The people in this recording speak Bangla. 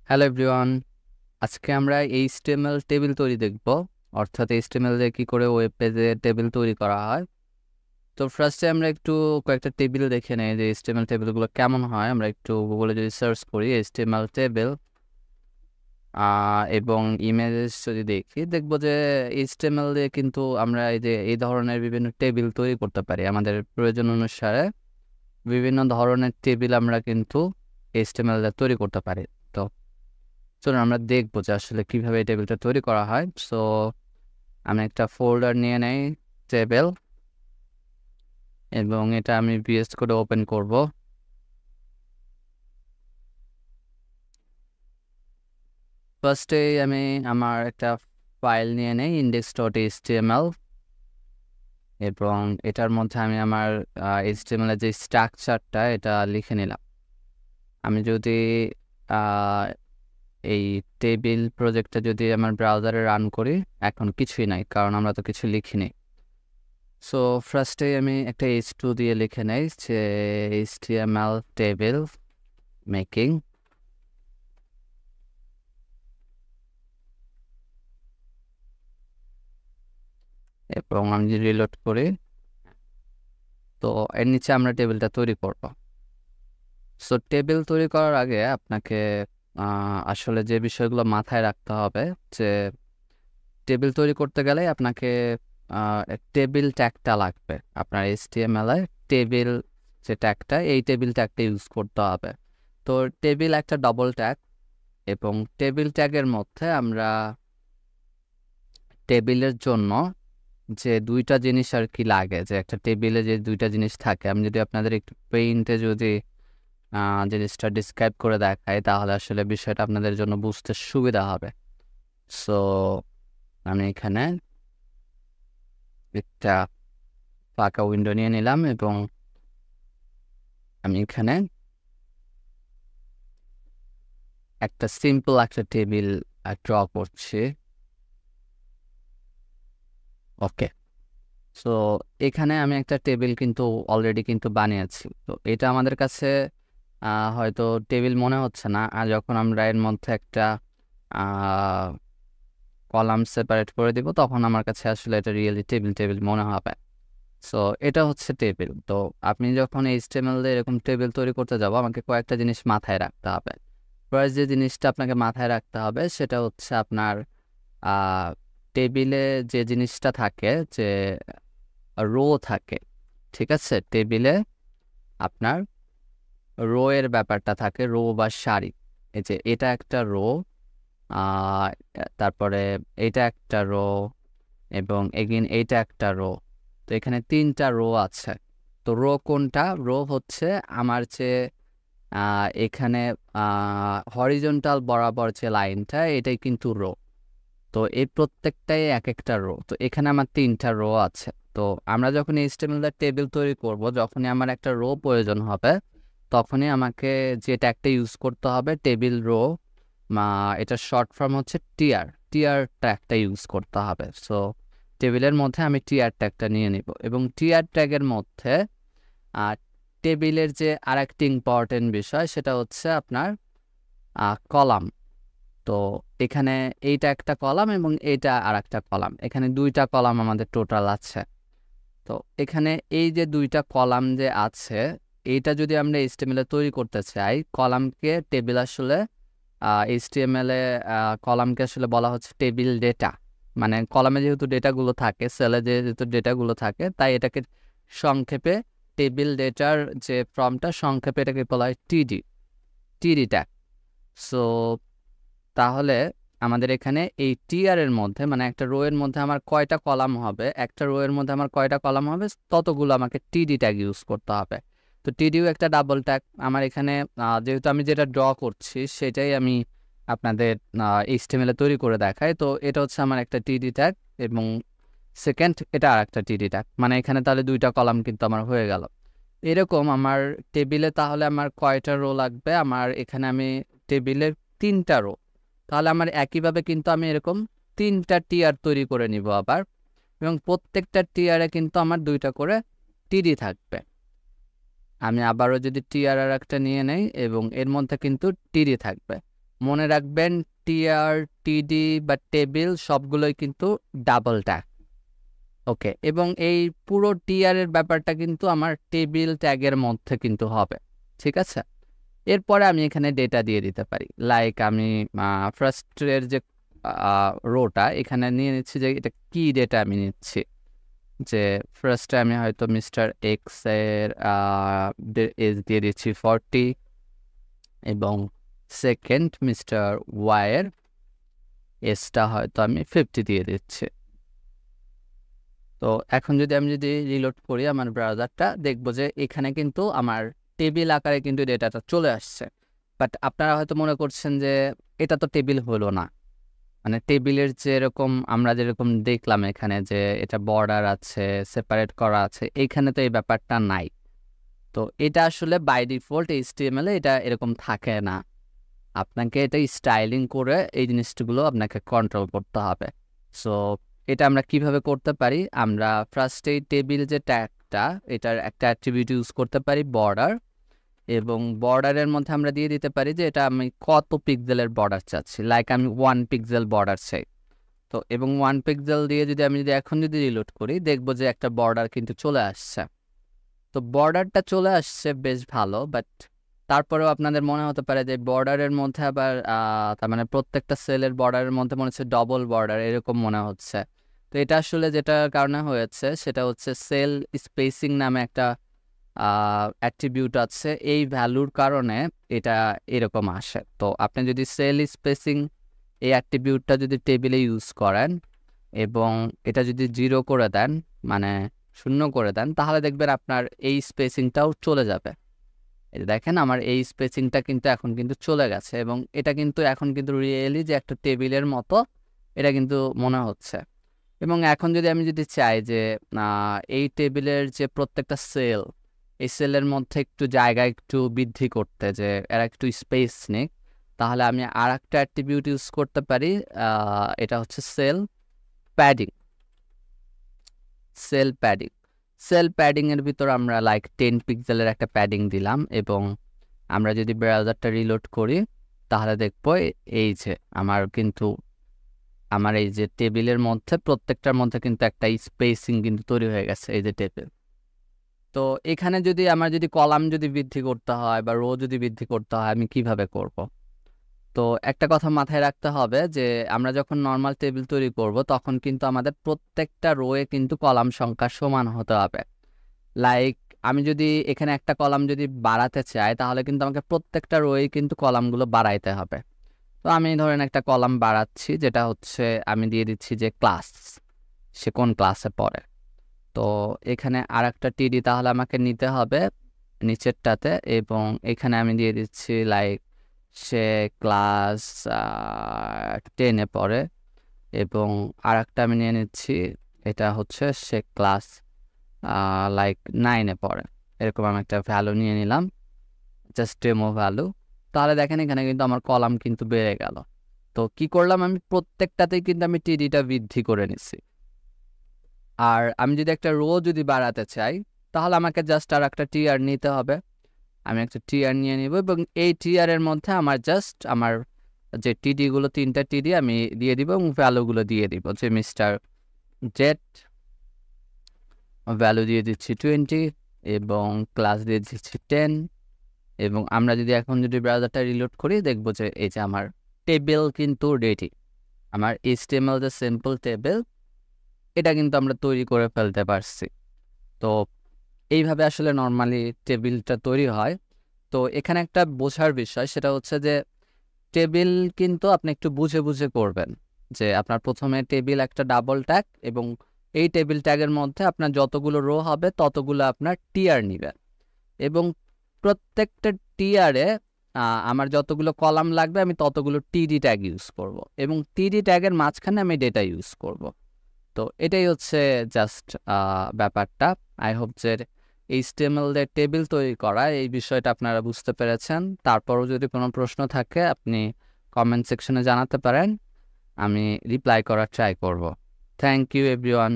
হ্যালো এভরিওয়ান, আজকে আমরা এইচটিএমএল টেবিল তৈরি দেখব, অর্থাৎ এইচটিএমএল দিয়ে কী করে ওয়েব পেজে টেবিল তৈরি করা হয়। তো ফার্স্টে আমরা একটু কয়েকটা টেবিল দেখে নেই যে এইচটিএমএল টেবিলগুলো কেমন হয়। আমরা একটু গুগলে যদি সার্চ করি এইচটিএমএল টেবিল এবং ইমেজেস যদি দেখবো যে এইচটিএমএল দিয়ে কিন্তু আমরা এই ধরনের বিভিন্ন টেবিল তৈরি করতে পারি। আমাদের প্রয়োজন অনুসারে বিভিন্ন ধরনের টেবিল আমরা কিন্তু এইচটিএমএল দিয়ে তৈরি করতে পারি। তো চলুন আমরা দেখবো যে আসলে কিভাবে এই টেবিলটা তৈরি করা হয়। সো আমি একটা ফোল্ডার নিয়ে নেই টেবিল, এবং এটা আমি ভিএস কোডে ওপেন করব। ফার্স্টে আমি আমার একটা ফাইল নিয়ে নেই index.html, এবং এটার মধ্যে আমি আমার HTML এর যে স্ট্রাকচারটা এটা লিখে নিলাম। আমি যদি এই টেবিল প্রজেক্টটা যদি আমার ব্রাউজারে রান করি, এখন কিছুই নাই, কারণ আমরা তো কিছু লিখিনি। সো ফার্স্টে আমি একটা h2 দিয়ে লিখে নেই যে HTML টেবিল মেকিং, এবং আমি যদি রিলোড করি তো এর নিচে আমরা টেবিলটা তৈরি করব। সো টেবিল তৈরি করার আগে আপনাকে আসলে যে বিষয়গুলো মাথায় রাখতে হবে, যে টেবিল তৈরি করতে গেলে আপনাকে টেবিল ট্যাগটা লাগবে। আপনার HTML এ টেবিল যে ট্যাগটা, এই টেবিল ট্যাগটা ইউজ করতে হবে। তো টেবিল একটা ডবল ট্যাগ, এবং টেবিল ট্যাগের মধ্যে আমরা টেবিলের জন্য যে দুইটা জিনিস আর কি লাগে, যে একটা টেবিলে যে দুইটা জিনিস থাকে, আমি যদি আপনাদের একটু পেইন্টে যদি জিনিসটা ডিসক্রাইব করে দেখাই, তাহলে আসলে বিষয়টা আপনাদের জন্য বুঝতে সুবিধা হবে। সো আমি এখানে একটা ফাঁকা উইন্ডো নিয়ে নিলাম, এবং আমি এখানে একটা সিম্পল একটা টেবিল ড্র করছি। ওকে, সো এখানে আমি একটা টেবিল কিন্তু অলরেডি কিন্তু বানিয়েছি। তো এটা আমাদের কাছে হয়তো টেবিল মনে হচ্ছে না, আর যখন আমরা এর মধ্যে একটা কলাম সেপারেট করে দিব, তখন আমার কাছে আসলে এটা রিয়েলি টেবিল টেবিল মনে হবে। সো এটা হচ্ছে টেবিল। তো আপনি যখন HTML দিয়ে এরকম টেবিল তৈরি করতে যাবো, আমাকে কয়েকটা জিনিস মাথায় রাখতে হবে। ফার্স্ট যে জিনিসটা আপনাকে মাথায় রাখতে হবে সেটা হচ্ছে আপনার টেবিলে যে জিনিসটা থাকে, যে রো থাকে, ঠিক আছে? টেবিলে আপনার রো এর ব্যাপারটা থাকে, রো বা সারি। এই যে এটা একটা রো, তারপরে এটা একটা রো, এবং এগেইন এইটা একটা রো। তো এখানে তিনটা রো আছে। তো রো কোনটা? রো হচ্ছে আমার যে এখানে হরিজন্টাল বরাবর যে লাইনটা, এটাই কিন্তু রো। তো এই প্রত্যেকটাই এক একটা রো। তো এখানে আমার তিনটা রো আছে। তো আমরা যখন HTML এর টেবিল তৈরি করব, যখনই আমার একটা রো প্রয়োজন হবে, তখনই আমাকে যে ট্যাগটা ইউজ করতে হবে টেবিল রো, এটা শর্ট ফর্ম হচ্ছে টিআর ট্যাগটা ইউজ করতে হবে। সো টেবিলের মধ্যে আমি টিআর ট্যাগটা নিয়ে নিব, এবং টিআর ট্যাগের মধ্যে টেবিলের যে আরেকটি ইম্পর্টেন্ট বিষয়, সেটা হচ্ছে আপনার কলাম। তো এখানে এইটা একটা কলাম এবং এইটা আর একটা কলাম, এখানে দুইটা কলাম আমাদের টোটাল আছে। তো এখানে এই যে দুইটা কলাম যে আছে, এইটা যদি আমরা HTML এ তৈরি করতে চাই, কলামকে টেবিল আসলে HTML এ কলামকে আসলে বলা হচ্ছে টেবিল ডেটা। মানে কলামে যেহেতু ডেটাগুলো থাকে, সেলে যেহেতু ডেটাগুলো থাকে, তাই এটাকে সংক্ষেপে টেবিল ডেটার যে ফর্মটা, সংক্ষেপে এটাকে বলা হয় টিডি ট্যাগ। সো তাহলে আমাদের এখানে এই টিআর এর মধ্যে, মানে একটা রো এর মধ্যে আমার কয়টা কলাম হবে, একটা রো এর মধ্যে আমার কয়টা কলাম হবে, ততগুলো আমাকে টিডি ট্যাগ ইউজ করতে হবে। তো টিডিও একটা ডাবল ট্যাগ। আমার এখানে যেহেতু আমি যেটা ড্র করছি সেটাই আমি আপনাদের HTML এ তৈরি করে দেখাই। তো এটা হচ্ছে আমার একটা টিডি ট্যাগ, এবং সেকেন্ড এটা আর একটা টিডি ট্যাগ। মানে এখানে তাহলে দুইটা কলাম কিন্তু আমার হয়ে গেল। এরকম আমার টেবিলে তাহলে আমার কয়টা রো লাগবে? আমার এখানে আমি টেবিলের তিনটা রো। তাহলে আমার একইভাবে কিন্তু আমি এরকম তিনটা টিয়ার তৈরি করে নিব আবার, এবং প্রত্যেকটা টিয়ারে কিন্তু আমার দুইটা করে টিডি থাকবে। আমি আবারও যদি টিআর আর একটা নিয়ে নেই, এবং এর মধ্যে কিন্তু টিডি থাকবে। মনে রাখবেন টিআর, টিডি বা টেবিল সবগুলোই কিন্তু ডাবল ট্যাগ। ওকে, এবং এই পুরো টিআর এর ব্যাপারটা কিন্তু আমার টেবিল ট্যাগের মধ্যে কিন্তু হবে, ঠিক আছে? এরপরে আমি এখানে ডেটা দিয়ে দিতে পারি, লাইক আমি ফার্স্টের যে রোটা এখানে নিয়ে নিচ্ছি, যে এটা কি ডেটা আমি নিচ্ছি, যে ফার্স্টে আমি হয়তো মিস্টার এক্স এর এজ দিয়ে দিচ্ছি 40, এবং সেকেন্ড মিস্টার ওয়াই এর এজটা হয়তো আমি 50 দিয়ে দিচ্ছি। তো এখন যদি আমি রিলোড করি আমার ব্রাউজারটা, দেখবো যে এখানে কিন্তু আমার টেবিল আকারে কিন্তু ডেটাটা চলে আসছে। বাট আপনারা হয়তো মনে করছেন যে এটা তো টেবিল হলো না, মানে টেবিলের যেরকম আমরা যেরকম দেখলাম এখানে যে এটা বর্ডার আছে, সেপারেট করা আছে, এইখানে তো এই ব্যাপারটা নাই। তো এটা আসলে বাই ডিফল্ট HTML এ এটা এরকম থাকে না, আপনাকে এটা স্টাইলিং করে এই জিনিসগুলো আপনাকে কন্ট্রোল করতে হবে। সো এটা আমরা কিভাবে করতে পারি, আমরা ফার্স্টে টেবিল যে ট্যাগটা, এটার একটা অ্যাট্রিবিউট ইউজ করতে পারি বর্ডার, এবং বর্ডারের মধ্যে আমরা দিয়ে দিতে পারি যে এটা আমি কত পিক্সেলের বর্ডার চাচ্ছি, লাইক আমি 1 পিক্সেল বর্ডার চাই। তো এবং 1 পিক্সেল দিয়ে আমি এখন রিলোড করি, দেখবো যে একটা বর্ডার কিন্তু চলে আসছে। তো বর্ডারটা চলে আসছে বেশ ভালো, বাট তারপরেও আপনাদের মনে হতে পারে যে বর্ডারের মধ্যে আবার তার মানে প্রত্যেকটা সেলের বর্ডারের মধ্যে মনে হচ্ছে ডবল বর্ডার এরকম মনে হচ্ছে। তো এটা আসলে যেটার কারণে হয়েছে সেটা হচ্ছে সেল স্পেসিং নামে একটা অ্যাট্রিবিউট আছে, এই ভ্যালুর কারণে এটা এরকম আসে। তো আপনি যদি সেল স্পেসিং এই অ্যাট্রিবিউটটা যদি টেবিলে ইউজ করেন এবং এটা যদি 0 করে দেন, মানে 0 করে দেন, তাহলে দেখবেন আপনার এই স্পেসিংটাও চলে যাবে। এই দেখেন আমার এই স্পেসিংটা কিন্তু এখন কিন্তু চলে গেছে, এবং এটা কিন্তু এখন কিন্তু রিয়েলি যে একটা টেবিলের মতো এটা কিন্তু মনে হচ্ছে। এবং এখন আমি চাই যে এই টেবিলের যে প্রত্যেকটা সেল, এই সেলের মধ্যে একটু জায়গা একটু বৃদ্ধি করতে, যে এরা একটু স্পেস নিক, তাহলে আমি আর একটা অ্যাট্রিবিউট ইউজ করতে পারি, এটা হচ্ছে সেল প্যাডিং। সেল প্যাডিং এর ভিতর আমরা লাইক 10 পিক্সেলের একটা প্যাডিং দিলাম, এবং আমরা যদি ব্রাউজারটা রিলোড করি তাহলে দেখবো এই যে আমার এই যে টেবিলের মধ্যে প্রত্যেকটার মধ্যে কিন্তু একটা স্পেসিং কিন্তু তৈরি হয়ে গেছে, এই যে টেবিল। তো এখানে আমার কলাম বৃদ্ধি করতে হয় বা রো বৃদ্ধি করতে হয়, আমি কিভাবে করব? তো একটা কথা মাথায় রাখতে হবে যে আমরা যখন নর্মাল টেবিল তৈরি করব তখন কিন্তু আমাদের প্রত্যেকটা রোয়ে কিন্তু কলাম সংখ্যা সমান হতে হবে। লাইক আমি এখানে একটা কলাম বাড়াতে চাই, তাহলে কিন্তু আমাকে প্রত্যেকটা রোয়ে কিন্তু কলামগুলো বাড়াইতে হবে। তো আমি ধরেন একটা কলাম বাড়াচ্ছি, যেটা হচ্ছে আমি দিয়ে দিচ্ছি যে ক্লাস, সে কোন ক্লাসে পড়ে। তো এখানে আর একটা টিডি তাহলে আমাকে নিতে হবে নিচেরটাতে, এবং এখানে আমি দিয়ে দিচ্ছি লাইক সে ক্লাস 10-এ পড়ে, এবং আর একটা আমি নিয়ে নিচ্ছি, এটা হচ্ছে সে ক্লাস লাইক 9-এ পড়ে। এরকম আমি একটা ভ্যালু নিয়ে নিলাম, জাস্ট ডেমো ভ্যালু। তাহলে দেখেন এখানে কিন্তু আমার কলাম কিন্তু বেড়ে গেল। তো কি করলাম, আমি প্রত্যেকটাতেই কিন্তু আমি টিডিটা বৃদ্ধি করে নিচ্ছি। আর আমি একটা রো বাড়াতে চাই, তাহলে আমাকে জাস্ট আর একটা টিআর নিতে হবে। আমি একটা টিআর নিয়ে নিব, এবং এই টিআর এর মধ্যে আমার যে টিডিগুলো 3টা টিডি আমি দিয়ে দিব, এবং ভ্যালুগুলো দিয়ে দিব, যে মিস্টার জেড ভ্যালু দিয়ে দিচ্ছি 20, এবং ক্লাস দিয়ে দিচ্ছি 10। এবং আমরা এখন ব্রাউজারটা রিলোড করি, দেখবো যে এই যে আমার টেবিল কিন্তু রেডি। আমার HTML যে সিম্পল টেবিল, এটা কিন্তু আমরা তৈরি করে ফেলতে পারছি। তো এইভাবে আসলে নর্মালি টেবিলটা তৈরি হয়। তো এখানে একটা বোঝার বিষয়, সেটা হচ্ছে যে টেবিল কিন্তু আপনি একটু বুঝে বুঝে করবেন, যে আপনার প্রথমে টেবিল একটা ডাবল ট্যাগ, এবং এই টেবিল ট্যাগের মধ্যে আপনার যতগুলো রো হবে ততগুলো আপনার টিআর নেবেন, এবং প্রত্যেকটা টিআরে আমার যতগুলো কলাম লাগবে আমি ততগুলো টিডি ট্যাগ ইউজ করব, এবং টিডি ট্যাগের মাঝখানে আমি ডেটা ইউজ করব। তো এটাই হচ্ছে জাস্ট ব্যাপারটা। আই হোপ যে HTML এর টেবিল তৈরি করা এই বিষয়টা আপনারা বুঝতে পেরেছেন। তারপরও যদি কোনো প্রশ্ন থাকে আপনি কমেন্ট সেকশনে জানাতে পারেন, আমি রিপ্লাই করার ট্রাই করব। Thank you everyone.